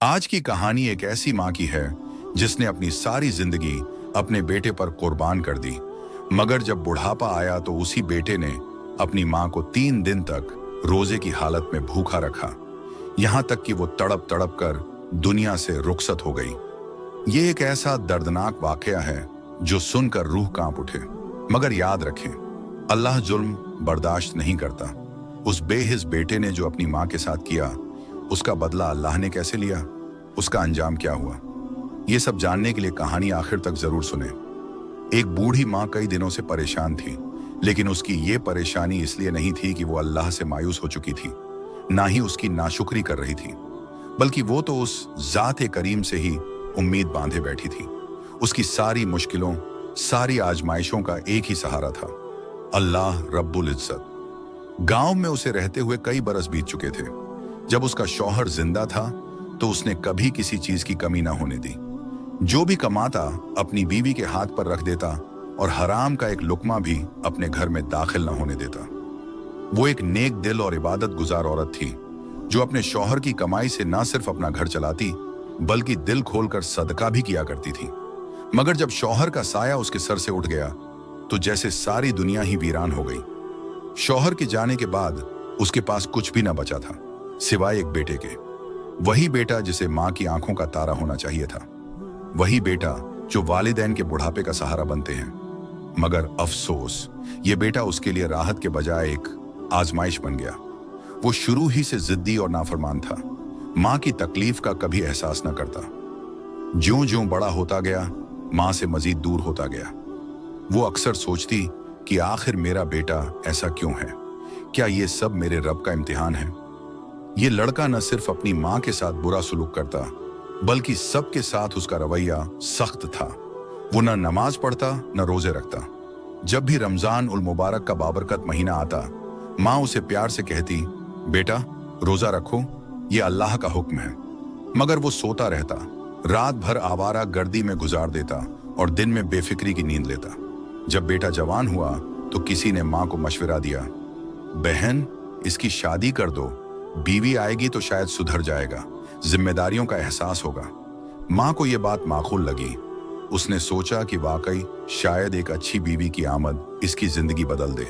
आज की कहानी एक ऐसी माँ की है जिसने अपनी सारी जिंदगी अपने बेटे पर कुर्बान कर दी, मगर जब बुढ़ापा आया तो उसी बेटे ने अपनी माँ को 3 दिन तक रोजे की हालत में भूखा रखा, यहाँ तक कि वो तड़प तड़प कर दुनिया से रुखसत हो गई। ये एक ऐसा दर्दनाक वाकया है जो सुनकर रूह कांप उठे। मगर याद रखें, अल्लाह जुल्म बर्दाश्त नहीं करता। उस बेहिस बेटे ने जो अपनी माँ के साथ किया, उसका बदला अल्लाह ने कैसे लिया, उसका अंजाम क्या हुआ, ये सब जानने के लिए कहानी आखिर तक जरूर सुने। एक बूढ़ी माँ कई दिनों से परेशान थी, लेकिन उसकी ये परेशानी इसलिए नहीं थी कि वो अल्लाह से मायूस हो चुकी थी, ना ही उसकी नाशुक्री कर रही थी, बल्कि वो तो उस जाते करीम से ही उम्मीद बांधे बैठी थी। उसकी सारी मुश्किलों, सारी आजमाइशों का एक ही सहारा था, अल्लाह रब्बुल इज्जत। गांव में उसे रहते हुए कई बरस बीत चुके थे। जब उसका शौहर जिंदा था तो उसने कभी किसी चीज की कमी ना होने दी। जो भी कमाता अपनी बीवी के हाथ पर रख देता और हराम का एक लुकमा भी अपने घर में दाखिल न होने देता। वो एक नेक दिल और इबादत गुजार औरत थी जो अपने शौहर की कमाई से ना सिर्फ अपना घर चलाती बल्कि दिल खोलकर सदका भी किया करती थी। मगर जब शौहर का साया उसके सर से उठ गया तो जैसे सारी दुनिया ही वीरान हो गई। शौहर के जाने के बाद उसके पास कुछ भी न बचा था सिवाय एक बेटे के। वही बेटा जिसे माँ की आंखों का तारा होना चाहिए था, वही बेटा जो वालिदैन के बुढ़ापे का सहारा बनते हैं। मगर अफसोस, ये बेटा उसके लिए राहत के बजाय एक आजमाइश बन गया। वो शुरू ही से जिद्दी और नाफरमान था, माँ की तकलीफ का कभी एहसास न करता। ज्यों ज्यों बड़ा होता गया, माँ से मजीद दूर होता गया। वो अक्सर सोचती कि आखिर मेरा बेटा ऐसा क्यों है, क्या ये सब मेरे रब का इम्तिहान है। ये लड़का न सिर्फ अपनी माँ के साथ बुरा सुलूक करता बल्कि सबके साथ उसका रवैया सख्त था। वो न नमाज पढ़ता न रोजे रखता। जब भी रमजान उल मुबारक का बाबरकत महीना आता, माँ उसे प्यार से कहती, बेटा रोजा रखो, ये अल्लाह का हुक्म है। मगर वो सोता रहता, रात भर आवारा गर्दी में गुजार देता और दिन में बेफिक्री की नींद लेता। जब बेटा जवान हुआ तो किसी ने माँ को मशवरा दिया, बहन इसकी शादी कर दो, बीवी आएगी तो शायद सुधर जाएगा, जिम्मेदारियों का एहसास होगा। माँ को यह बात माकूल लगी। उसने सोचा कि वाकई शायद एक अच्छी बीवी की आमद इसकी जिंदगी बदल दे।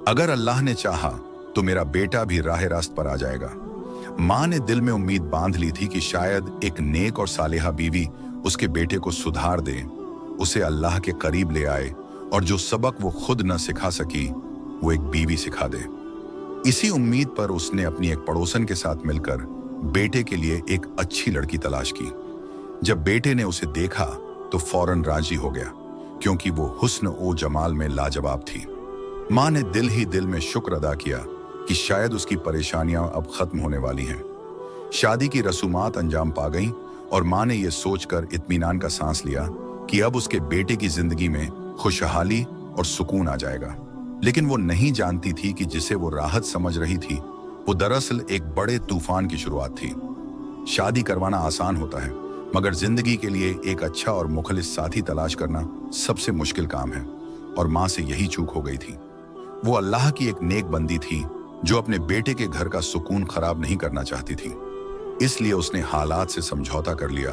अगर अल्लाह ने चाहा तो मेरा बेटा भी राह रास्त पर आ जाएगा। माँ ने दिल में उम्मीद बांध ली थी कि शायद एक नेक और सालेहा बीवी उसके बेटे को सुधार दे, उसे अल्लाह के करीब ले आए और जो सबक वो खुद न सिखा सकी वो एक बीवी सिखा दे। इसी उम्मीद पर उसने अपनी एक पड़ोसन के साथ मिलकर बेटे के लिए एक अच्छी लड़की तलाश की। जब बेटे ने उसे देखा तो फौरन राजी हो गया, क्योंकि वो हुस्न ओ जमाल में लाजवाब थी। माँ ने दिल ही दिल में शुक्र अदा किया कि शायद उसकी परेशानियां अब खत्म होने वाली हैं। शादी की रसूमात अंजाम पा गईं और माँ ने यह सोचकर इत्मीनान का सांस लिया कि अब उसके बेटे की जिंदगी में खुशहाली और सुकून आ जाएगा। लेकिन वो नहीं जानती थी कि जिसे वो राहत समझ रही थी वो दरअसल एक बड़े तूफान की शुरुआत थी। शादी करवाना आसान होता है, मगर जिंदगी के लिए एक अच्छा और मुखलिस साथी तलाश करना सबसे मुश्किल काम है, और माँ से यही चूक हो गई थी। वो अल्लाह की एक नेक बंदी थी जो अपने बेटे के घर का सुकून खराब नहीं करना चाहती थी। इसलिए उसने हालात से समझौता कर लिया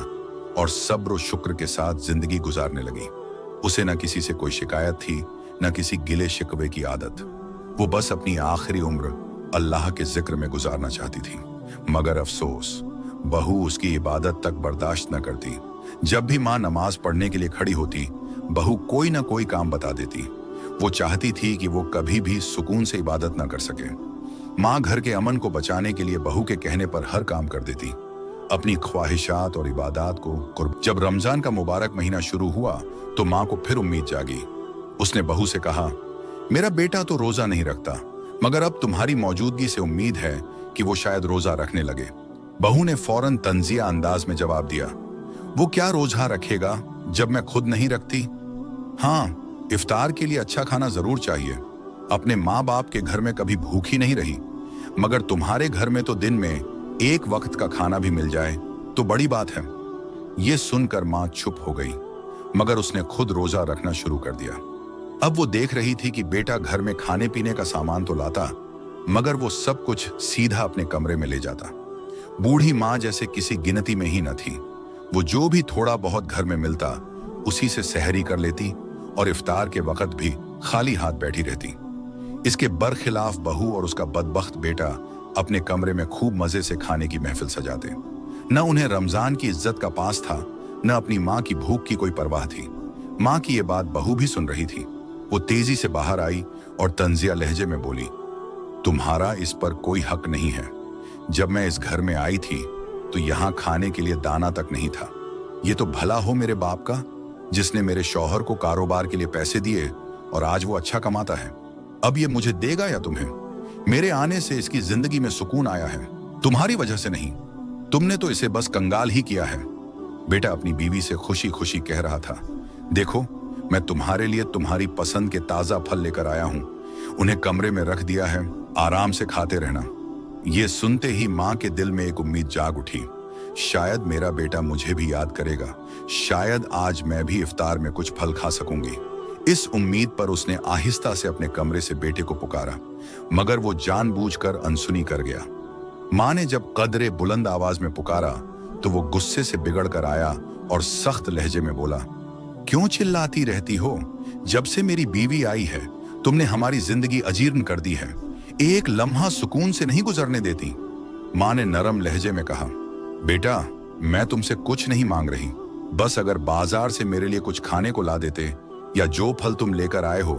और सब्र और शुक्र के साथ जिंदगी गुजारने लगी। उसे न किसी से कोई शिकायत थी, न किसी गिले शिकवे की आदत। वो बस अपनी आखिरी उम्र अल्लाह के जिक्र में गुजारना चाहती थी। मगर अफसोस, बहू उसकी इबादत तक बर्दाश्त न करती। जब भी माँ नमाज पढ़ने के लिए खड़ी होती, बहू कोई ना कोई काम बता देती। वो चाहती थी कि वो कभी भी सुकून से इबादत ना कर सके। माँ घर के अमन को बचाने के लिए बहू के कहने पर हर काम कर देती, अपनी ख्वाहिशात और इबादत को कुर्ब। जब रमजान का मुबारक महीना शुरू हुआ तो माँ को फिर उम्मीद जागी। उसने बहू से कहा, मेरा बेटा तो रोजा नहीं रखता, मगर अब तुम्हारी मौजूदगी से उम्मीद है कि वो शायद रोजा रखने लगे। बहू ने फौरन तंजिया अंदाज में जवाब दिया, वो क्या रोजा रखेगा जब मैं खुद नहीं रखती। हाँ, इफ्तार के लिए अच्छा खाना जरूर चाहिए। अपने माँ बाप के घर में कभी भूखी नहीं रही, मगर तुम्हारे घर में तो दिन में एक वक्त का खाना भी मिल जाए तो बड़ी बात है। ये सुनकर माँ चुप हो गई, मगर उसने खुद रोजा रखना शुरू कर दिया। अब वो देख रही थी कि बेटा घर में खाने पीने का सामान तो लाता, मगर वो सब कुछ सीधा अपने कमरे में ले जाता। बूढ़ी माँ जैसे किसी गिनती में ही न थी। वो जो भी थोड़ा बहुत घर में मिलता उसी से सहरी कर लेती और इफ्तार के वक्त भी खाली हाथ बैठी रहती। इसके बरखिलाफ बहू और उसका बदबख्त बेटा अपने कमरे में खूब मजे से खाने की महफिल सजाते। न उन्हें रमजान की इज्जत का पास था, न अपनी माँ की भूख की कोई परवाह थी। माँ की ये बात बहू भी सुन रही थी। वो तेजी से बाहर आई और तंजिया लहजे में बोली, तुम्हारा इस पर कोई हक नहीं है। जब मैं इस घर में आई थी तो यहाँ खाने के लिए दाना तक नहीं था। ये तो भला हो मेरे बाप का, जिसने मेरे शौहर को कारोबार के लिए पैसे दिए और आज वो अच्छा कमाता है। अब ये मुझे देगा या तुम्हें? मेरे आने से इसकी जिंदगी में सुकून आया है, तुम्हारी वजह से नहीं। तुमने तो इसे बस कंगाल ही किया है। बेटा अपनी बीवी से खुशी खुशी कह रहा था, देखो मैं तुम्हारे लिए तुम्हारी पसंद के ताजा फल लेकर आया हूं, उन्हें कमरे में रख दिया है, आराम से खाते रहना। ये सुनते ही मां के दिल में एक उम्मीद जाग उठी, शायद मेरा बेटा मुझे भी याद करेगा, शायद आज मैं भी इफ्तार में कुछ फल खा सकूंगी। इस उम्मीद पर उसने आहिस्ता से अपने कमरे से बेटे को पुकारा, मगर वो जानबूझकर अनसुनी कर गया। मां ने जब कदरे बुलंद आवाज में पुकारा तो वो गुस्से से बिगड़ कर आया और सख्त लहजे में बोला, क्यों चिल्लाती रहती हो? जब से मेरी बीवी आई है तुमने हमारी जिंदगी अजीर्ण कर दी है, एक लम्हा सुकून से नहीं गुजरने देती। मां ने नरम लहजे में कहा, बेटा मैं तुमसे कुछ नहीं मांग रही, बस अगर बाजार से मेरे लिए कुछ खाने को ला देते या जो फल तुम लेकर आए हो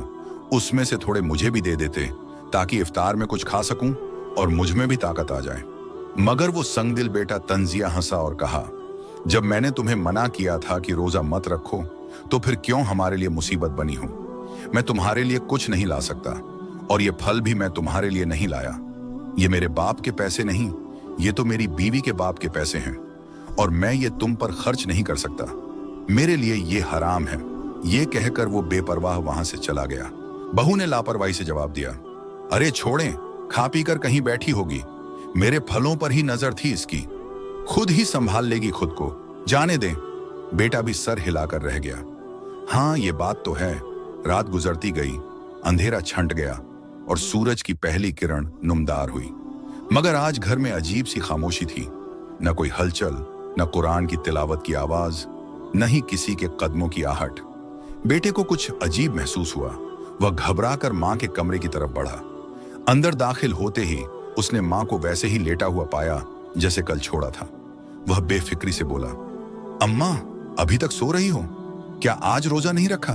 उसमें से थोड़े मुझे भी दे देते ताकि इफ्तार में कुछ खा सकूं और मुझ में भी ताकत आ जाए। मगर वो संगदिल बेटा तंजिया हंसा और कहा, जब मैंने तुम्हें मना किया था कि रोजा मत रखो तो फिर क्यों हमारे लिए मुसीबत बनी हो? मैं तुम्हारे लिए कुछ नहीं ला सकता और ये फल भी मैं तुम्हारे लिए नहीं लाया। ये मेरे बाप के पैसे नहीं, ये तो मेरी बीवी के बाप के पैसे हैं और मैं ये तुम पर खर्च नहीं कर सकता। मेरे लिए ये हराम है। ये कहकर वो बेपरवाह वहां से चला गया। बहू ने लापरवाही से जवाब दिया, अरे छोड़ें, खा पी कर कहीं बैठी होगी, मेरे फलों पर ही नजर थी इसकी, खुद ही संभाल लेगी खुद को, जाने दें। बेटा भी सर हिलाकर रह गया। हाँ ये बात तो है, रात गुजरती गई, अंधेरा छंट गया और सूरज की पहली किरण नुमदार हुई। मगर आज घर में अजीब सी खामोशी थी, न कोई हलचल, न कुरान की तिलावत की आवाज, न ही किसी के कदमों की आहट। बेटे को कुछ अजीब महसूस हुआ। वह घबराकर मां के कमरे की तरफ बढ़ा। अंदर दाखिल होते ही उसने मां को वैसे ही लेटा हुआ पाया जैसे कल छोड़ा था। वह बेफिक्री से बोला, अम्मा अभी तक सो रही हो? क्या आज रोजा नहीं रखा?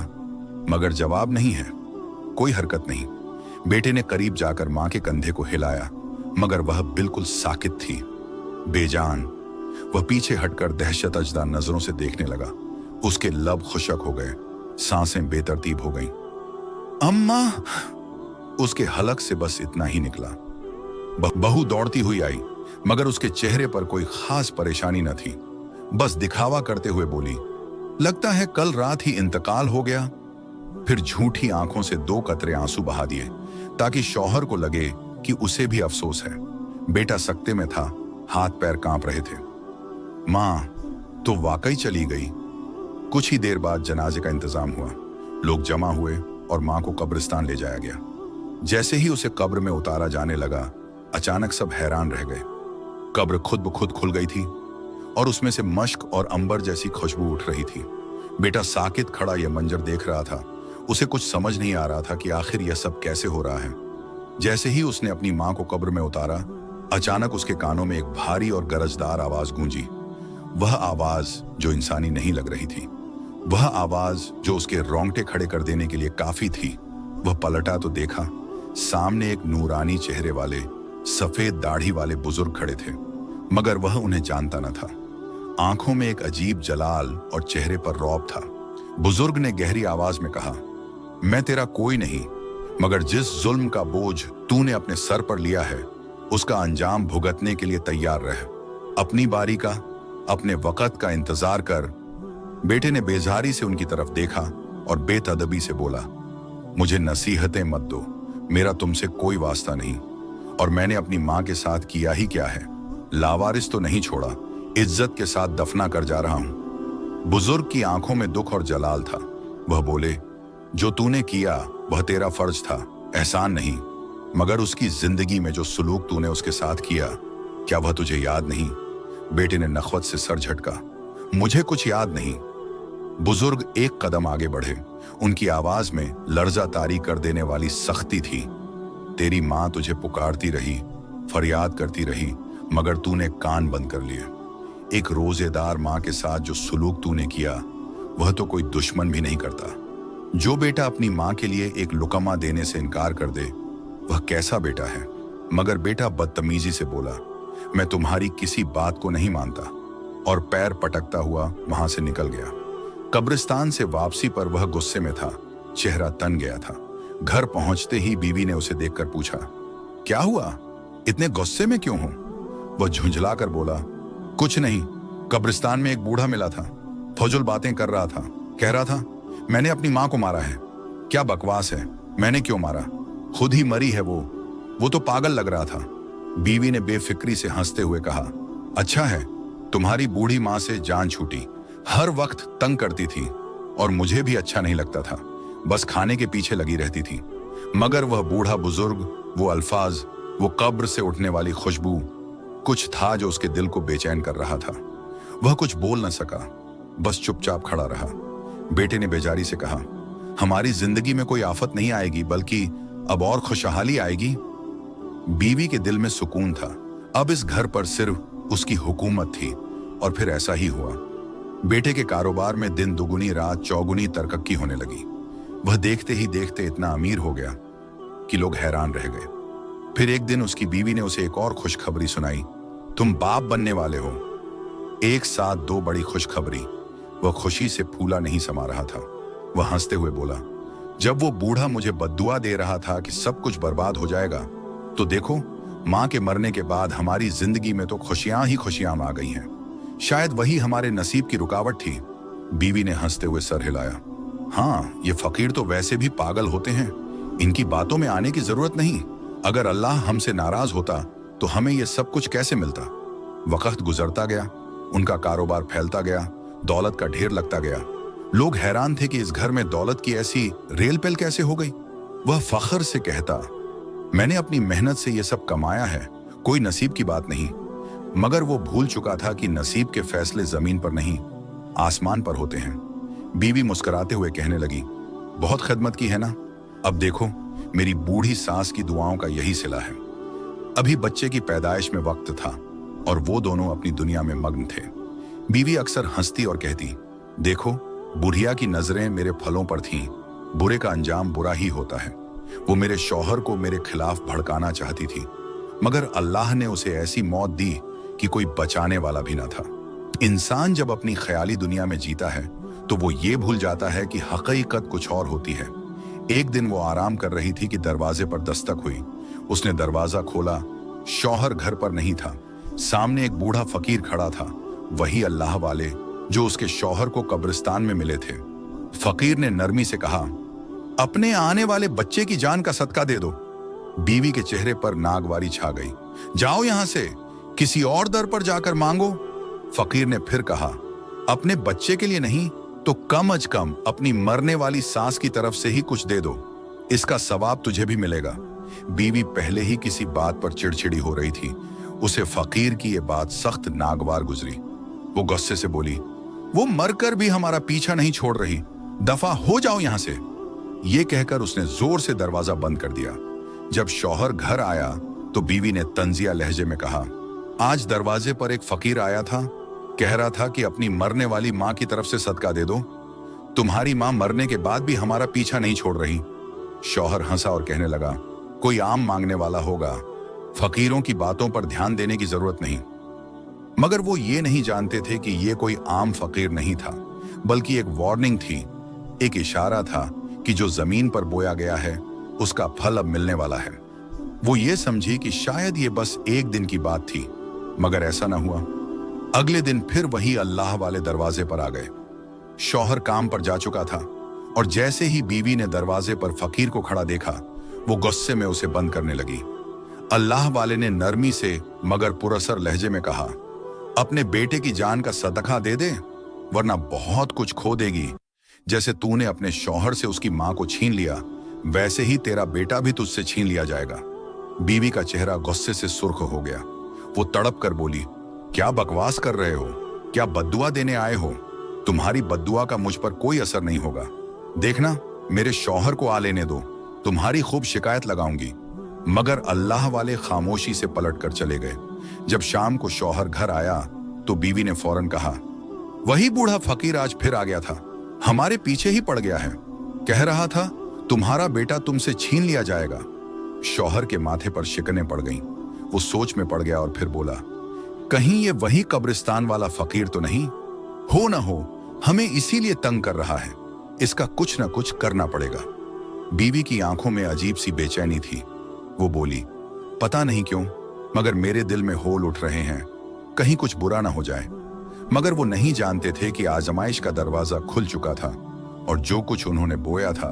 मगर जवाब नहीं है। कोई हरकत नहीं। बेटे ने करीब जाकर मां के कंधे को हिलाया, मगर वह बिल्कुल साकित थी, बेजान। वह पीछे हटकर दहशत अजदा नजरों से देखने लगा। उसके लब खुशक हो गए, सांसें बेतरतीब हो गईं। अम्मा! उसके हलक से बस इतना ही निकला। बहू दौड़ती हुई आई, मगर उसके चेहरे पर कोई खास परेशानी न थी। बस दिखावा करते हुए बोली, लगता है कल रात ही इंतकाल हो गया। फिर झूठी आंखों से 2 कतरे आंसू बहा दिए ताकि शौहर को लगे कि उसे भी अफसोस है। बेटा सकते में था, हाथ पैर कांप रहे थे। मां तो वाकई चली गई। कुछ ही देर बाद जनाजे का इंतजाम हुआ। लोग जमा हुए और मां को कब्रिस्तान ले जाया गया। जैसे ही उसे कब्र में उतारा जाने लगा, अचानक सब हैरान रह गए। कब्र खुद ब खुद खुल गई थी और उसमें से मश्क और अंबर जैसी खुशबू उठ रही थी। बेटा साकित खड़ा यह मंजर देख रहा था। उसे कुछ समझ नहीं आ रहा था कि आखिर यह सब कैसे हो रहा है। जैसे ही उसने अपनी मां को कब्र में उतारा, अचानक उसके कानों में एक भारी और गरजदार आवाज गूंजी। वह आवाज जो इंसानी नहीं लग रही थी, वह आवाज जो उसके रोंगटे खड़े कर देने के लिए काफी थी। वह पलटा तो देखा, सामने एक नूरानी चेहरे वाले, सफेद दाढ़ी वाले बुजुर्ग खड़े थे, मगर वह उन्हें जानता न था। आंखों में एक अजीब जलाल और चेहरे पर रौब था। बुजुर्ग ने गहरी आवाज में कहा, मैं तेरा कोई नहीं, मगर जिस जुल्म का बोझ तूने अपने सर पर लिया है उसका अंजाम भुगतने के लिए तैयार रह। अपनी बारी का, अपने वक़्त का इंतजार कर। बेटे ने बेजारी से उनकी तरफ देखा और बेतदबी से बोला, मुझे नसीहतें मत दो, मेरा तुमसे कोई वास्ता नहीं, और मैंने अपनी मां के साथ किया ही क्या है, लावारिस तो नहीं छोड़ा, इज्जत के साथ दफना कर जा रहा हूं। बुजुर्ग की आंखों में दुख और जलाल था। वह बोले, जो तूने किया वह तेरा फर्ज था, एहसान नहीं, मगर उसकी जिंदगी में जो सुलूक तूने उसके साथ किया, क्या वह तुझे याद नहीं? बेटे ने नखवत से सर झटका। मुझे कुछ याद नहीं। बुजुर्ग एक कदम आगे बढ़े। उनकी आवाज में लर्जा तारी कर देने वाली सख्ती थी। तेरी मां तुझे पुकारती रही, फरियाद करती रही, मगर तूने कान बंद कर लिए। एक रोजेदार मां के साथ जो सुलूक तूने किया, वह तो कोई दुश्मन भी नहीं करता। जो बेटा अपनी मां के लिए एक लुकमा देने से इनकार कर दे, वह कैसा बेटा है? मगर बेटा बदतमीजी से बोला, मैं तुम्हारी किसी बात को नहीं मानता, और पैर पटकता हुआ वहां से निकल गया। कब्रिस्तान से वापसी पर वह गुस्से में था, चेहरा तन गया था। घर पहुंचते ही बीवी ने उसे देखकर पूछा, क्या हुआ? इतने गुस्से में क्यों हो? वह झुंझलाकर बोला, कुछ नहीं, कब्रिस्तान में एक बूढ़ा मिला था, फजूल बातें कर रहा था, कह रहा था मैंने अपनी मां को मारा है। क्या बकवास है, मैंने क्यों मारा? खुद ही मरी है वो तो पागल लग रहा था। बीवी ने बेफिक्री से हंसते हुए कहा, अच्छा है, तुम्हारी बूढ़ी मां से जान छूटी, हर वक्त तंग करती थी और मुझे भी अच्छा नहीं लगता था, बस खाने के पीछे लगी रहती थी। मगर वह बूढ़ा बुजुर्ग, वो अल्फाज, वो कब्र से उठने वाली खुशबू, कुछ था जो उसके दिल को बेचैन कर रहा था। वह कुछ बोल न सका, बस चुपचाप खड़ा रहा। बेटे ने बेजारी से कहा, हमारी जिंदगी में कोई आफत नहीं आएगी, बल्कि अब और खुशहाली आएगी। बीवी के दिल में सुकून था। अब इस घर पर सिर्फ उसकी हुकूमत थी। और फिर ऐसा ही हुआ। बेटे के कारोबार में दिन दुगुनी रात चौगुनी तरक्की होने लगी। वह देखते ही देखते इतना अमीर हो गया कि लोग हैरान रह गए। फिर एक दिन उसकी बीवी ने उसे एक और खुशखबरी सुनाई, तुम बाप बनने वाले हो। एक साथ दो बड़ी खुशखबरी। वह खुशी से फूला नहीं समा रहा था। वह हंसते हुए बोला, जब वो बूढ़ा मुझे बद्दुआ दे रहा था कि सब कुछ बर्बाद हो जाएगा, तो देखो, मां के मरने के बाद हमारी जिंदगी में तो खुशियां ही खुशियां आ गई हैं। शायद वही हमारे नसीब की रुकावट थी। बीवी ने हंसते हुए सर हिलाया। हाँ, ये फकीर तो वैसे भी पागल होते हैं, इनकी बातों में आने की जरूरत नहीं। अगर अल्लाह हमसे नाराज होता तो हमें ये सब कुछ कैसे मिलता? वक्त गुजरता गया, उनका कारोबार फैलता गया, दौलत का ढेर लगता गया। लोग हैरान थे कि इस घर में दौलत की ऐसी रेल पेल कैसे हो गई। वह फख्र से कहता, मैंने अपनी मेहनत से ये सब कमाया है, कोई नसीब की बात नहीं। मगर वो भूल चुका था कि नसीब के फैसले जमीन पर नहीं, आसमान पर होते हैं। बीवी मुस्कुराते हुए कहने लगी, बहुत खिदमत की है ना, अब देखो, मेरी बूढ़ी सास की दुआओं का यही सिला है। अभी बच्चे की पैदाइश में वक्त था और वो दोनों अपनी दुनिया में मग्न थे। बीवी अक्सर हंसती और कहती, देखो, बुढ़िया की नजरें मेरे फलों पर थीं, बुरे का अंजाम बुरा ही होता है। वो मेरे शौहर को मेरे खिलाफ भड़काना चाहती थी, मगर अल्लाह ने उसे ऐसी मौत दी कि कोई बचाने वाला भी ना था। इंसान जब अपनी ख्याली दुनिया में जीता है तो वो ये भूल जाता है कि हकीकत कुछ और होती है। एक दिन वो आराम कर रही थी कि दरवाजे पर दस्तक हुई। उसने दरवाजा खोला, शौहर घर पर नहीं था। सामने एक बूढ़ा फकीर खड़ा था, वही अल्लाह वाले जो उसके शौहर को कब्रिस्तान में मिले थे। फकीर ने नरमी से कहा, अपने आने वाले बच्चे की जान का सदका दे दो। बीवी के चेहरे पर नागवारी छा गई। जाओ यहां से, किसी और दर पर जाकर मांगो। फकीर ने फिर कहा, अपने बच्चे के लिए नहीं तो कम अज कम अपनी मरने वाली सास की तरफ से ही कुछ दे दो, इसका सवाब तुझे भी मिलेगा। बीवी पहले ही किसी बात पर चिड़चिड़ी हो रही थी। उसे फकीर की यह बात सख्त नागवार गुजरी। वो गुस्से से बोली, वो मरकर भी हमारा पीछा नहीं छोड़ रही, दफा हो जाओ यहां से। ये कहकर उसने जोर से दरवाजा बंद कर दिया। जब शौहर घर आया तो बीवी ने तंजिया लहजे में कहा, आज दरवाजे पर एक फकीर आया था, कह रहा था कि अपनी मरने वाली मां की तरफ से सदका दे दो। तुम्हारी मां मरने के बाद भी हमारा पीछा नहीं छोड़ रही। शौहर हंसा और कहने लगा, कोई आम मांगने वाला होगा, फकीरों की बातों पर ध्यान देने की जरूरत नहीं। मगर वो ये नहीं जानते थे कि ये कोई आम फकीर नहीं था, बल्कि एक वार्निंग थी, एक इशारा था कि जो जमीन पर बोया गया है उसका फल अब मिलने वाला है। वो ये समझी कि शायद ये बस एक दिन की बात थी, मगर ऐसा न हुआ। अगले दिन फिर वही अल्लाह वाले दरवाजे पर आ गए। शौहर काम पर जा चुका था और जैसे ही बीवी ने दरवाजे पर फकीर को खड़ा देखा, वो गुस्से में उसे बंद करने लगी। अल्लाह वाले ने नरमी से मगर पुरअसर लहजे में कहा, अपने बेटे की जान का सदका दे दे, वरना बहुत कुछ खो देगी। जैसे तूने अपने शौहर से उसकी मां को छीन लिया, वैसे ही तेरा बेटा भी तुझसे छीन लिया जाएगा। बीवी का चेहरा गुस्से से सुर्ख हो गया। वो तड़प कर बोली, क्या बकवास कर रहे हो? क्या बद्दुआ देने आए हो? तुम्हारी बद्दुआ का मुझ पर कोई असर नहीं होगा। देखना, मेरे शौहर को आ लेने दो, तुम्हारी खूब शिकायत लगाऊंगी। मगर अल्लाह वाले खामोशी से पलट कर चले गए। जब शाम को शौहर घर आया तो बीवी ने फौरन कहा, वही बूढ़ा फकीर आज फिर आ गया था, हमारे पीछे ही पड़ गया है। कह रहा था तुम्हारा बेटा तुमसे छीन लिया जाएगा। शौहर के माथे पर शिकने पड़ गईं। वो सोच में पड़ गया और फिर बोला, कहीं ये वही कब्रिस्तान वाला फकीर तो नहीं? हो न हो हमें इसीलिए तंग कर रहा है, इसका कुछ न कुछ करना पड़ेगा। बीवी की आंखों में अजीब सी बेचैनी थी। वो बोली, पता नहीं क्यों मगर मेरे दिल में होल उठ रहे हैं, कहीं कुछ बुरा ना हो जाए। मगर वो नहीं जानते थे कि आजमाइश का दरवाजा खुल चुका था और जो कुछ उन्होंने बोया था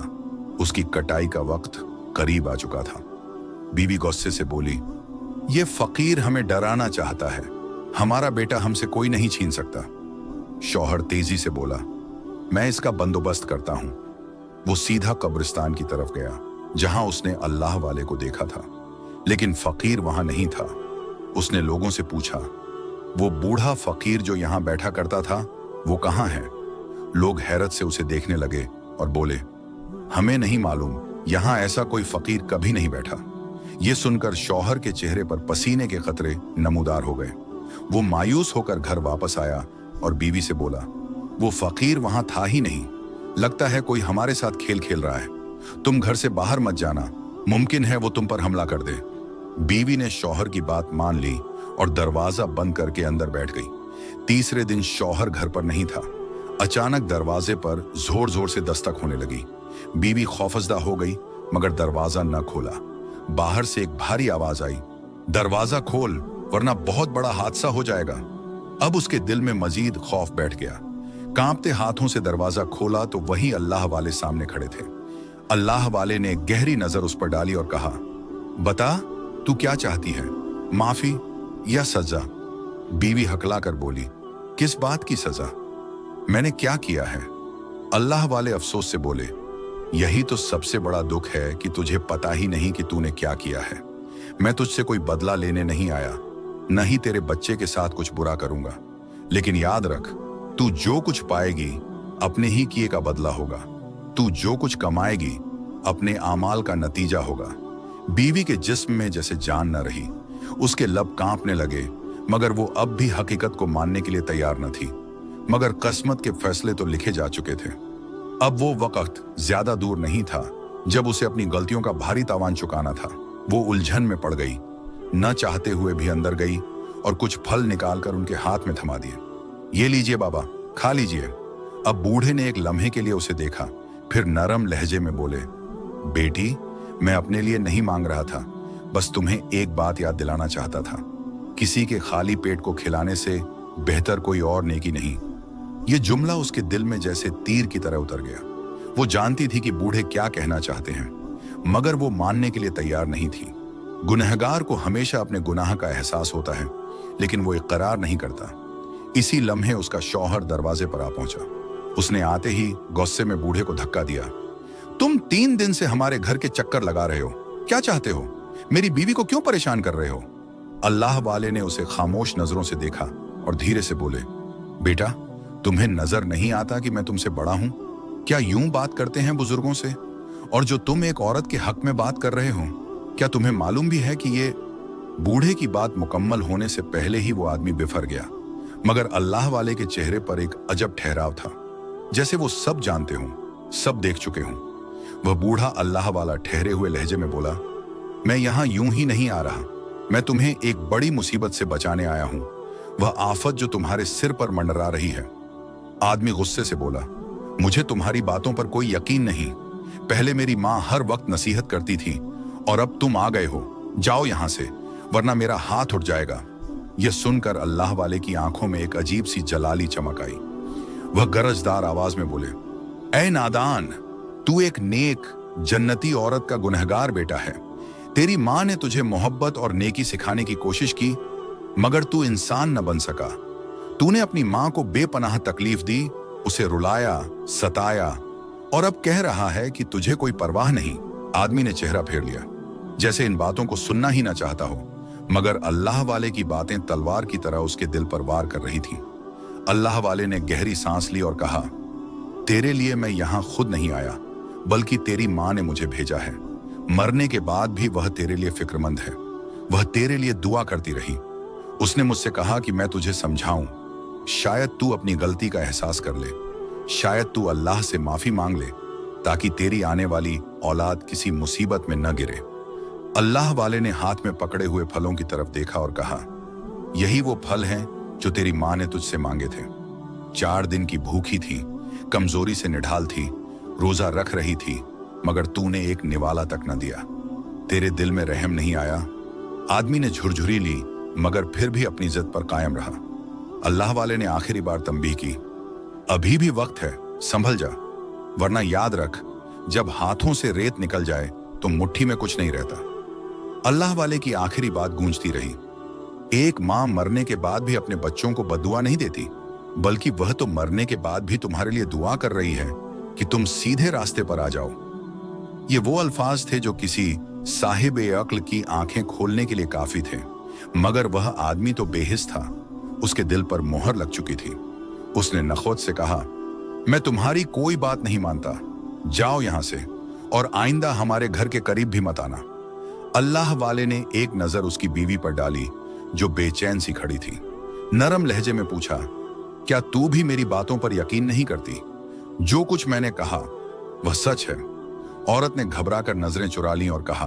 उसकी कटाई का वक्त करीब आ चुका था। बीवी गुस्से से बोली, ये फकीर हमें डराना चाहता है, हमारा बेटा हमसे कोई नहीं छीन सकता। शौहर तेजी से बोला, मैं इसका बंदोबस्त करता हूं। वो सीधा कब्रिस्तान की तरफ गया जहां उसने अल्लाह वाले को देखा था, लेकिन फकीर वहां नहीं था। उसने लोगों से पूछा, वो बूढ़ा फकीर जो यहां बैठा करता था वो कहां है? लोग हैरत से उसे देखने लगे और बोले, हमें नहीं मालूम, यहां ऐसा कोई फकीर कभी नहीं बैठा। ये सुनकर शौहर के चेहरे पर पसीने के कतरे नमूदार हो गए। वो मायूस होकर घर वापस आया और बीवी से बोला, वो फकीर वहां था ही नहीं, लगता है कोई हमारे साथ खेल खेल रहा है। तुम घर से बाहर मत जाना, मुमकिन है वो तुम पर हमला कर दे। बीवी ने शौहर की बात मान ली और दरवाजा बंद करके अंदर बैठ गई। तीसरे दिन शौहर घर पर नहीं था। अचानक दरवाजे पर जोर जोर से दस्तक होने लगी। बीवी खौफजदा हो गई मगर दरवाजा न खोला। बाहर से एक भारी आवाज आई, दरवाजा खोल वरना बहुत बड़ा हादसा हो जाएगा। अब उसके दिल में मजीद खौफ बैठ गया। कांपते हाथों से दरवाजा खोला तो वही अल्लाह वाले सामने खड़े थे। अल्लाह वाले ने गहरी नजर उस पर डाली और कहा, बता तू क्या चाहती है, माफी या सजा? बीवी हकला कर बोली, किस बात की सजा? मैंने क्या किया है? अल्लाह वाले अफसोस से बोले, यही तो सबसे बड़ा दुख है कि तुझे पता ही नहीं कि तूने क्या किया है। मैं तुझसे कोई बदला लेने नहीं आया, न ही तेरे बच्चे के साथ कुछ बुरा करूंगा। लेकिन याद रख, तू जो कुछ पाएगी अपने ही किए का बदला होगा। तू जो कुछ कमाएगी अपने आमाल का नतीजा होगा। बीवी के जिस्म में जैसे जान न रही। उसके लब कांपने लगे मगर वो अब भी हकीकत को मानने के लिए तैयार न थी। मगर किस्मत के फैसले तो लिखे जा चुके थे। अब वो वक्त ज्यादा दूर नहीं था जब उसे अपनी गलतियों का भारी तावान चुकाना था। वो उलझन में पड़ गई, न चाहते हुए भी अंदर गई और कुछ फल निकालकर उनके हाथ में थमा दिए। ये लीजिए बाबा, खा लीजिए। अब बूढ़े ने एक लम्हे के लिए उसे देखा, फिर नरम लहजे में बोले, बेटी मैं अपने लिए नहीं मांग रहा था, बस तुम्हें एक बात याद दिलाना चाहता था। किसी के खाली पेट को खिलाने से बेहतर कोई और नेकी नहीं। ये जुमला उसके दिल में जैसे तीर की तरह उतर गया। वो जानती थी कि बूढ़े क्या कहना चाहते हैं, मगर वो मानने के लिए तैयार नहीं थी। गुनहगार को हमेशा अपने गुनाह का एहसास होता है, लेकिन वो इकरार नहीं करता। इसी लम्हे उसका शौहर दरवाजे पर आ पहुंचा। उसने आते ही गुस्से में बूढ़े को धक्का दिया। तुम 3 दिन से हमारे घर के चक्कर लगा रहे हो, क्या चाहते हो? मेरी बीवी को क्यों परेशान कर रहे हो? अल्लाह वाले ने उसे खामोश नजरों से देखा और धीरे से बोले, बेटा तुम्हें नजर नहीं आता कि मैं तुमसे बड़ा हूं? क्या यूं बात करते हैं बुजुर्गों से? और जो तुम एक औरत के हक में बात कर रहे हो, क्या तुम्हें मालूम भी है कि ये? बूढ़े की बात मुकम्मल होने से पहले ही वो आदमी बिफर गया। मगर अल्लाह वाले के चेहरे पर एक अजब ठहराव था, जैसे वो सब जानते हों, सब देख चुके हों। वह बूढ़ा अल्लाह वाला ठहरे हुए लहजे में बोला, मैं यहां यूं ही नहीं आ रहा, मैं तुम्हें एक बड़ी मुसीबत से बचाने आया हूं, वह आफत जो तुम्हारे सिर पर मंडरा रही है। आदमी गुस्से से बोला, मुझे तुम्हारी बातों पर कोई यकीन नहीं। पहले मेरी माँ हर वक्त नसीहत करती थी और अब तुम आ गए हो, जाओ यहां से वरना मेरा हाथ उठ जाएगा। यह सुनकर अल्लाह वाले की आंखों में एक अजीब सी जलाली चमक आई। वह गरजदार आवाज में बोले, ऐ नादान, तू एक नेक जन्नती औरत का गुनहगार बेटा है। तेरी माँ ने तुझे मोहब्बत और नेकी सिखाने की कोशिश की, मगर तू इंसान न बन सका। तूने अपनी माँ को बेपनाह तकलीफ दी, उसे रुलाया, सताया, और अब कह रहा है कि तुझे कोई परवाह नहीं। आदमी ने चेहरा फेर लिया, जैसे इन बातों को सुनना ही ना चाहता हो, मगर अल्लाह वाले की बातें तलवार की तरह उसके दिल पर वार कर रही थीं। अल्लाह वाले ने गहरी सांस ली और कहा, तेरे लिए मैं यहां खुद नहीं आया, बल्कि तेरी मां ने मुझे भेजा है। मरने के बाद भी वह तेरे लिए फिक्रमंद है, वह तेरे लिए दुआ करती रही। उसने मुझसे कहा कि मैं तुझे समझाऊं, शायद तू अपनी गलती का एहसास कर ले, शायद तू अल्लाह से माफी मांग ले, ताकि तेरी आने वाली औलाद किसी मुसीबत में न गिरे। अल्लाह वाले ने हाथ में पकड़े हुए फलों की तरफ देखा और कहा, यही वो फल हैं जो तेरी मां ने तुझसे मांगे थे। 4 दिन की भूखी थी, कमजोरी से निढाल थी, रोजा रख रही थी, मगर तूने एक निवाला तक न दिया। तेरे दिल में रहम नहीं आया। आदमी ने झुरझुरी ली, मगर फिर भी अपनी जिद पर कायम रहा। अल्लाह वाले ने आखिरी बार तंबीह की, अभी भी वक्त है, संभल जा, वरना याद रख, जब हाथों से रेत निकल जाए तो मुट्ठी में कुछ नहीं रहता। अल्लाह वाले की आखिरी बात गूंजती रही। एक मां मरने के बाद भी अपने बच्चों को बद्दुआ नहीं देती, बल्कि वह तो मरने के बाद भी तुम्हारे लिए दुआ कर रही है कि तुम सीधे रास्ते पर आ जाओ। ये वो अल्फाज थे जो किसी साहिब अक्ल की आंखें खोलने के लिए काफी थे, मगर वह आदमी तो बेहिस था, उसके दिल पर मोहर लग चुकी थी। उसने नखवत से कहा, मैं तुम्हारी कोई बात नहीं मानता, जाओ यहां से, और आइंदा हमारे घर के करीब भी मत आना। अल्लाह वाले ने एक नजर उसकी बीवी पर डाली, जो बेचैन सी खड़ी थी। नरम लहजे में पूछा, क्या तू भी मेरी बातों पर यकीन नहीं करती? जो कुछ मैंने कहा वह सच है। औरत ने घबराकर नजरें चुरा लीं और कहा,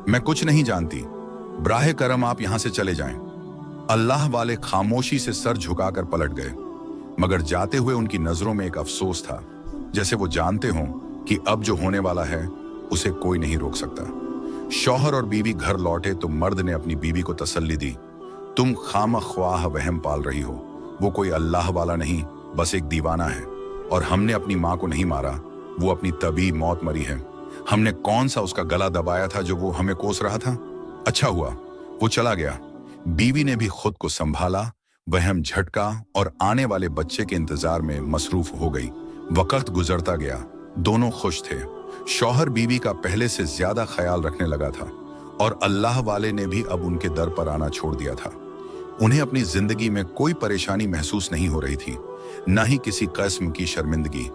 मैं कुछ नहीं जानती, ब्राहे करम आप यहां से चले जाएं। अल्लाह वाले खामोशी से सर झुकाकर पलट गए, मगर जाते हुए उनकी नजरों में एक अफसोस था, जैसे वो जानते हों कि अब जो होने वाला है उसे कोई नहीं रोक सकता। शौहर और बीवी घर लौटे तो मर्द ने अपनी बीवी को तसल्ली दी, तुम खामख्वाह वहम पाल रही हो, वो कोई अल्लाह वाला नहीं, बस एक दीवाना है। और हमने अपनी माँ को नहीं मारा, वो अपनी तभी मौत मरी है। हमने कौन सा उसका गला दबाया था जो वो हमें कोस रहा था? अच्छा हुआ वो चला गया। बीवी ने भी खुद को संभाला, वहम झटका और आने वाले बच्चे के इंतजार में मसरूफ हो गई। वक्त गुजरता गया, दोनों खुश थे। शौहर बीवी का पहले से ज्यादा ख्याल रखने लगा था, और अल्लाह वाले ने भी अब उनके दर पर आना छोड़ दिया था। उन्हें अपनी जिंदगी में कोई परेशानी महसूस नहीं हो रही थी, न ही किसी किस्म की शर्मिंदगी,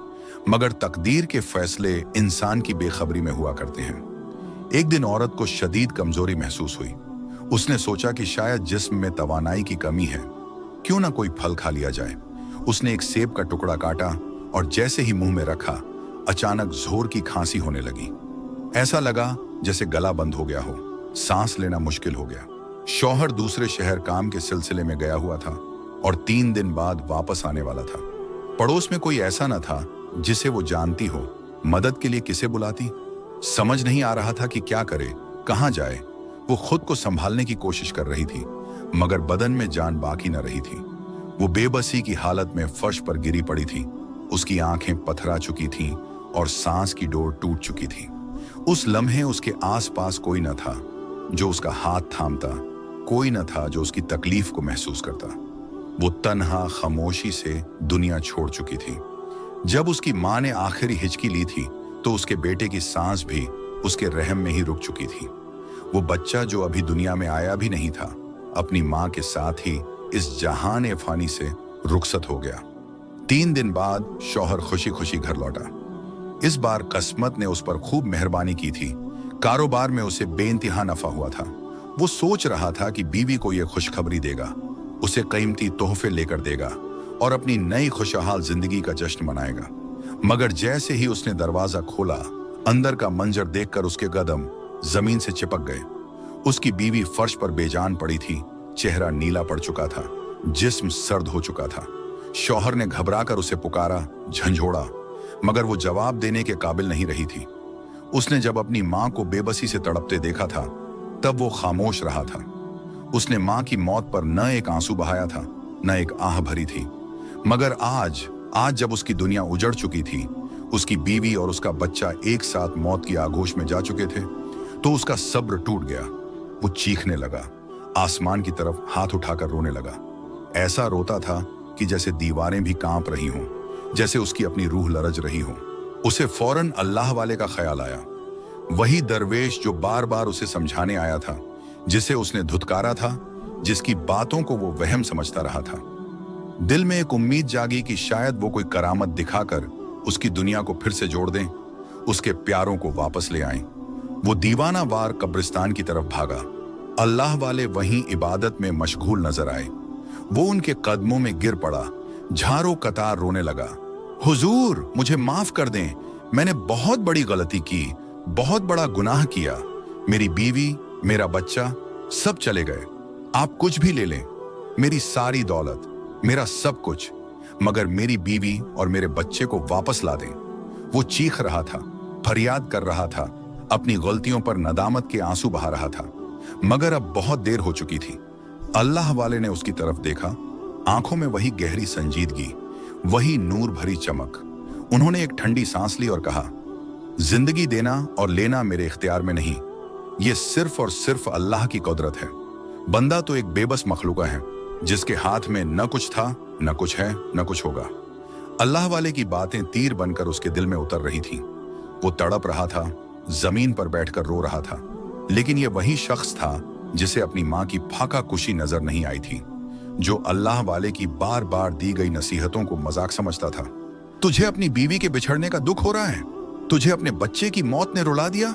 मगर तकदीर के फैसले इंसान की बेखबरी में हुआ करते हैं। एक दिन औरत को शदीद कमजोरी महसूस हुई। उसने सोचा कि शायद जिस्म में तवानाई की कमी है, क्यों ना कोई फल खा लिया जाए। उसने एक सेब का टुकड़ा काटा और जैसे ही मुंह में रखा, अचानक जोर की खांसी होने लगी। ऐसा लगा जैसे गला बंद हो गया हो, सांस लेना मुश्किल हो गया। शौहर दूसरे शहर काम के सिलसिले में गया हुआ था और 3 दिन बाद वापस आने वाला था। पड़ोस में कोई ऐसा न था जिसे वो जानती हो। मदद के लिए किसे बुलाती, समझ नहीं आ रहा था कि क्या करे, कहां जाए। वो खुद को संभालने की कोशिश कर रही थी, मगर बदन में जान बाकी न रही थी। वो बेबसी की हालत में फर्श पर गिरी पड़ी थी। उसकी आंखें पथरा चुकी थीं और सांस की डोर टूट चुकी थी। उस लम्हे उसके आसपास कोई न था जो उसका हाथ थामता, कोई न था जो उसकी तकलीफ को महसूस करता। वो तन्हा खामोशी से दुनिया छोड़ चुकी थी। जब उसकी मां ने आखिरी हिचकी ली थी तो उसके बेटे की सांस भी उसके रहम में ही रुक चुकी थी। वो बच्चा जो अभी दुनिया में आया भी नहीं था, अपनी मां के साथ ही इस जहान फानी से रुखसत हो गया। 3 दिन बाद शौहर खुशी खुशी घर लौटा। इस बार किस्मत ने उस पर खूब मेहरबानी की थी। कारोबार में उसे बेइंतहा नफा हुआ था। वो सोच रहा था कि बीवी को यह खुशखबरी देगा, उसे कीमती तोहफे लेकर देगा और अपनी नई खुशहाल जिंदगी का जश्न मनाएगा। मगर जैसे ही उसने दरवाजा खोला, अंदर का मंजर देखकर उसके कदम जमीन से चिपक गए। उसकी बीवी फर्श पर बेजान पड़ी थी, चेहरा नीला पड़ चुका था, जिस्म सर्द हो चुका था। शौहर ने घबराकर उसे पुकारा, झंझोड़ा, मगर वो जवाब देने के काबिल नहीं रही थी। उसने जब अपनी मां को बेबसी से तड़पते देखा था, तब वो खामोश रहा था। उसने मां की मौत पर न एक आंसू बहाया था, न एक आह भरी थी। मगर आज जब उसकी दुनिया उजड़ चुकी थी, उसकी बीवी और उसका बच्चा एक साथ मौत की आगोश में जा चुके थे, तो उसका सब्र टूट गया। वो चीखने लगा, आसमान की तरफ हाथ उठाकर रोने लगा। ऐसा रोता था कि जैसे दीवारें भी कांप रही हों, जैसे उसकी अपनी रूह लरज रही हो। उसे फौरन अल्लाह वाले का ख्याल आया, वही दरवेश जो बार बार उसे समझाने आया था जिसे उसने धुतकारा था, जिसकी बातों को वो वहम समझता रहा था। दिल में एक उम्मीद जागी कि शायद वो कोई करामत दिखाकर उसकी दुनिया को फिर से जोड़ दें, उसके प्यारों को वापस ले आएं। वो दीवाना वार कब्रिस्तान की तरफ भागा। अल्लाह वाले वहीं इबादत में मशगूल नजर आए। वो उनके कदमों में गिर पड़ा, झारों कतार रोने लगा। हुजूर, मुझे माफ कर दें, मैंने बहुत बड़ी गलती की, बहुत बड़ा गुनाह किया। मेरी बीवी, मेरा बच्चा सब चले गए। आप कुछ भी ले लें, मेरी सारी दौलत, मेरा सब कुछ, मगर मेरी बीवी और मेरे बच्चे को वापस ला दें। वो चीख रहा था, फरियाद कर रहा था, अपनी गलतियों पर नदामत के आंसू बहा रहा था, मगर अब बहुत देर हो चुकी थी। अल्लाह वाले ने उसकी तरफ देखा, आंखों में वही गहरी संजीदगी, वही नूर भरी चमक। उन्होंने एक ठंडी सांस ली और कहा, जिंदगी देना और लेना मेरे इख्तियार में नहीं, ये सिर्फ और सिर्फ अल्लाह की कुदरत है। बंदा तो एक बेबस मखलूका है, जिसके हाथ में न कुछ था, न कुछ है, न कुछ होगा। अल्लाह वाले की बातें तीर बनकर उसके दिल में उतर रही थीं। वो तड़प रहा था, जमीन पर बैठकर रो रहा था, लेकिन ये वही शख्स था जिसे अपनी माँ की फाका कुशी नजर नहीं आई थी, जो अल्लाह वाले की बार बार दी गई नसीहतों को मजाक समझता था। तुझे अपनी बीवी के बिछड़ने का दुख हो रहा है? तुझे अपने बच्चे की मौत ने रुला दिया?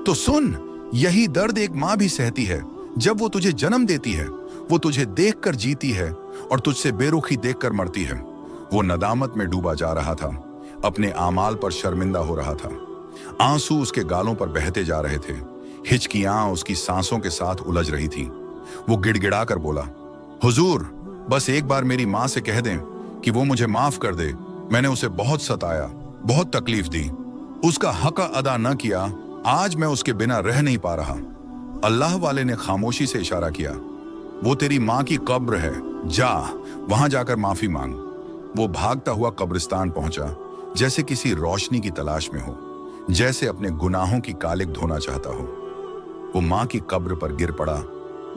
तो सुन, यही दर्द एक माँ भी सहती है जब वो तुझे जन्म देती है। वो तुझे देखकर जीती है और तुझसे बेरुखी देखकर मरती है। वो नदामत में डूबा जा रहा था, अपने आमाल पर शर्मिंदा हो रहा था। आंसू उसके गालों पर बहते जा रहे थे, हिचकियां उसकी सांसों के साथ उलझ रही थीं। वो गिड़गिड़ा कर बोला, हुजूर, बस एक बार मेरी माँ से कह दें कि वो मुझे माफ कर दे। मैंने उसे बहुत सताया, बहुत तकलीफ दी, उसका हक अदा न किया। आज मैं उसके बिना रह नहीं पा रहा। अल्लाह वाले ने खामोशी से इशारा किया, वो तेरी माँ की कब्र है, जा वहां जाकर माफी मांग। वो भागता हुआ कब्रिस्तान पहुंचा, जैसे किसी रोशनी की तलाश में हो, जैसे अपने गुनाहों की कालिक धोना चाहता हो। वो माँ की कब्र पर गिर पड़ा,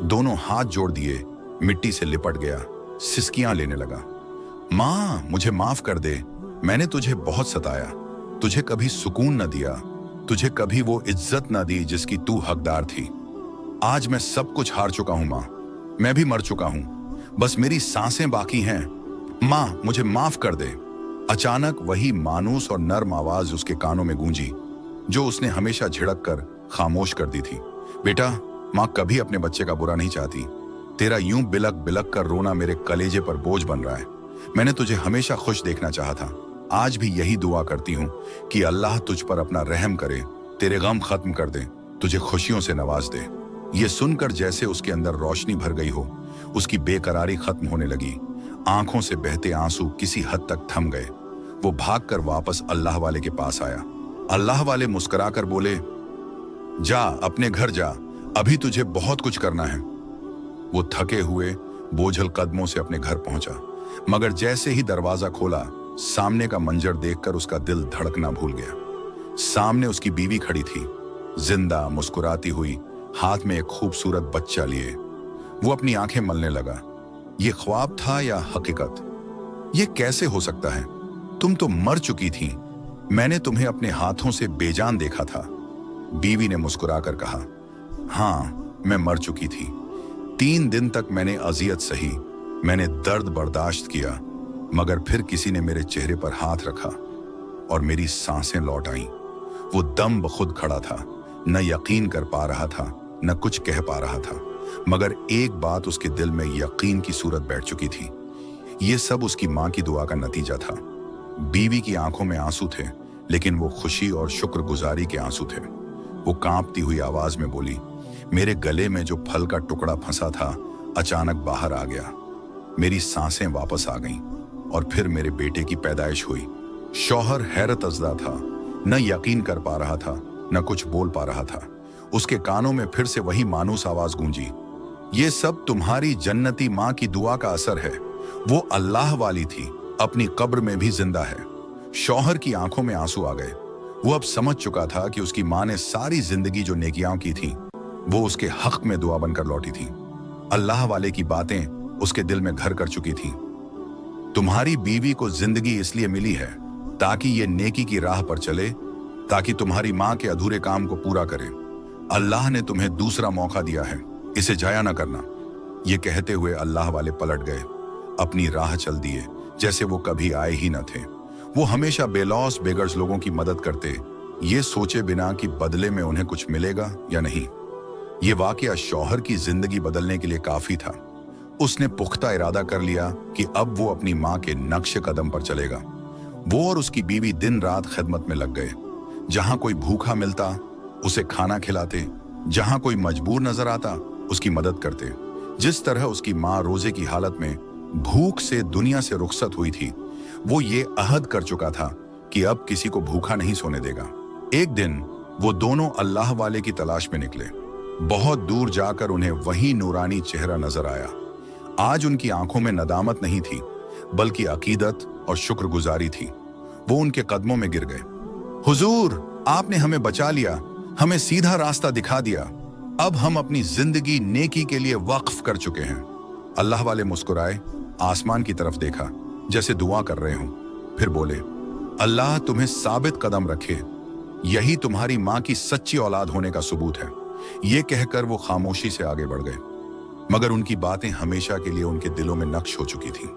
दोनों हाथ जोड़ दिए, मिट्टी से लिपट गया, सिसकियां लेने लगा। माँ, मुझे माफ कर दे, मैंने तुझे बहुत सताया, तुझे कभी सुकून न दिया, तुझे कभी वो इज्जत न दी जिसकी तू हकदार थी। आज मैं सब कुछ हार चुका हूं माँ, मैं भी मर चुका हूं, बस मेरी सांसें बाकी हैं। माँ, मुझे माफ कर दे। अचानक वही मानूस और नर्म आवाज उसके कानों में गूंजी, जो उसने हमेशा झिड़क कर खामोश कर दी थी। बेटा, माँ कभी अपने बच्चे का बुरा नहीं चाहती। तेरा यूं बिलक बिलक कर रोना मेरे कलेजे पर बोझ बन रहा है। मैंने तुझे हमेशा खुश देखना चाहा था। आज भी यही दुआ करती हूँ कि अल्लाह तुझ पर अपना रहम करे, तेरे गम खत्म कर दे, तुझे खुशियों से नवाज दे। ये सुनकर जैसे उसके अंदर रोशनी भर गई हो, उसकी बेकरारी खत्म होने लगी। आंखों से बहते आंसू किसी हद तक थम गए। वो भागकर वापस अल्लाह वाले के पास आया। अल्लाह वाले मुस्कुराकर बोले, जा अपने घर जा, अभी तुझे बहुत कुछ करना है। वो थके हुए बोझल कदमों से अपने घर पहुंचा, मगर जैसे ही दरवाजा खोला, सामने का मंजर देखकर उसका दिल धड़कना भूल गया। सामने उसकी बीवी खड़ी थी, जिंदा, मुस्कुराती हुई, हाथ में एक खूबसूरत बच्चा लिए। वो अपनी आंखें मलने लगा। ये ख्वाब था या हकीकत? ये कैसे हो सकता है? तुम तो मर चुकी थी, मैंने तुम्हें अपने हाथों से बेजान देखा था। बीवी ने मुस्कुराकर कहा, हाँ, मैं मर चुकी थी। 3 दिन तक मैंने अजियत सही, मैंने दर्द बर्दाश्त किया, मगर फिर किसी ने मेरे चेहरे पर हाथ रखा और मेरी सांसें लौट आईं। वो दम बखुद खड़ा था, न यकीन कर पा रहा था, न कुछ कह पा रहा था, मगर एक बात उसके दिल में यकीन की सूरत बैठ चुकी थी। ये सब उसकी माँ की दुआ का नतीजा था। बीवी की आंखों में आंसू थे, लेकिन वो खुशी और शुक्रगुजारी के आंसू थे। वो कांपती हुई आवाज में बोली, मेरे गले में जो फल का टुकड़ा फंसा था अचानक बाहर आ गया। मेरी सांसें वापस आ गईं और फिर मेरे बेटे की पैदाइश हुई। शौहर हैरत अज़दा था, न यकीन कर पा रहा था, न कुछ बोल पा रहा था। उसके कानों में फिर से वही मानूस आवाज गूंजी, ये सब तुम्हारी जन्नती माँ की दुआ का असर है। वो अल्लाह वाली थी, अपनी कब्र में भी जिंदा है। शौहर की आंखों में आंसू आ गए। वो अब समझ चुका था कि उसकी माँ ने सारी जिंदगी जो नेकियां की थी, वो उसके हक में दुआ बनकर लौटी थी। अल्लाह वाले की बातें उसके दिल में घर कर चुकी थी। तुम्हारी बीवी को जिंदगी इसलिए मिली है ताकि ये नेकी की राह पर चले, ताकि तुम्हारी माँ के अधूरे काम को पूरा करे। अल्लाह ने तुम्हें दूसरा मौका दिया है, इसे जाया ना करना। ये कहते हुए अल्लाह वाले पलट गए, अपनी राह चल दिए जैसे वो कभी आए ही न थे। वो हमेशा बेलौस बेगर्स लोगों की मदद करते, ये सोचे बिना कि बदले में उन्हें कुछ मिलेगा या नहीं। ये वाकया शौहर की जिंदगी बदलने के लिए काफी था। उसने पुख्ता इरादा कर लिया कि अब वो अपनी माँ के नक्श कदम पर चलेगा। वो और उसकी बीवी दिन रात खिदमत में लग गए। जहां कोई भूखा मिलता उसे खाना खिलाते, जहां कोई मजबूर नजर आता उसकी मदद करते। जिस तरह उसकी माँ रोजे की हालत में भूख से दुनिया से रुखसत हुई थी, वो ये अहद कर चुका था कि अब किसी को भूखा नहीं सोने देगा। एक दिन वो दोनों अल्लाह वाले की तलाश में निकले। बहुत दूर जाकर उन्हें वही नूरानी चेहरा नजर आया। आज उनकी आंखों में नदामत नहीं थी, बल्कि अकीदत और शुक्रगुजारी थी। वो उनके कदमों में गिर गए। हुजूर, आपने हमें बचा लिया, हमें सीधा रास्ता दिखा दिया। अब हम अपनी जिंदगी नेकी के लिए वक्फ कर चुके हैं। अल्लाह वाले मुस्कुराए, आसमान की तरफ देखा जैसे दुआ कर रहे हों, फिर बोले, अल्लाह तुम्हें साबित कदम रखे, यही तुम्हारी माँ की सच्ची औलाद होने का सबूत है। ये कहकर वो खामोशी से आगे बढ़ गए, मगर उनकी बातें हमेशा के लिए उनके दिलों में नक्श हो चुकी थीं।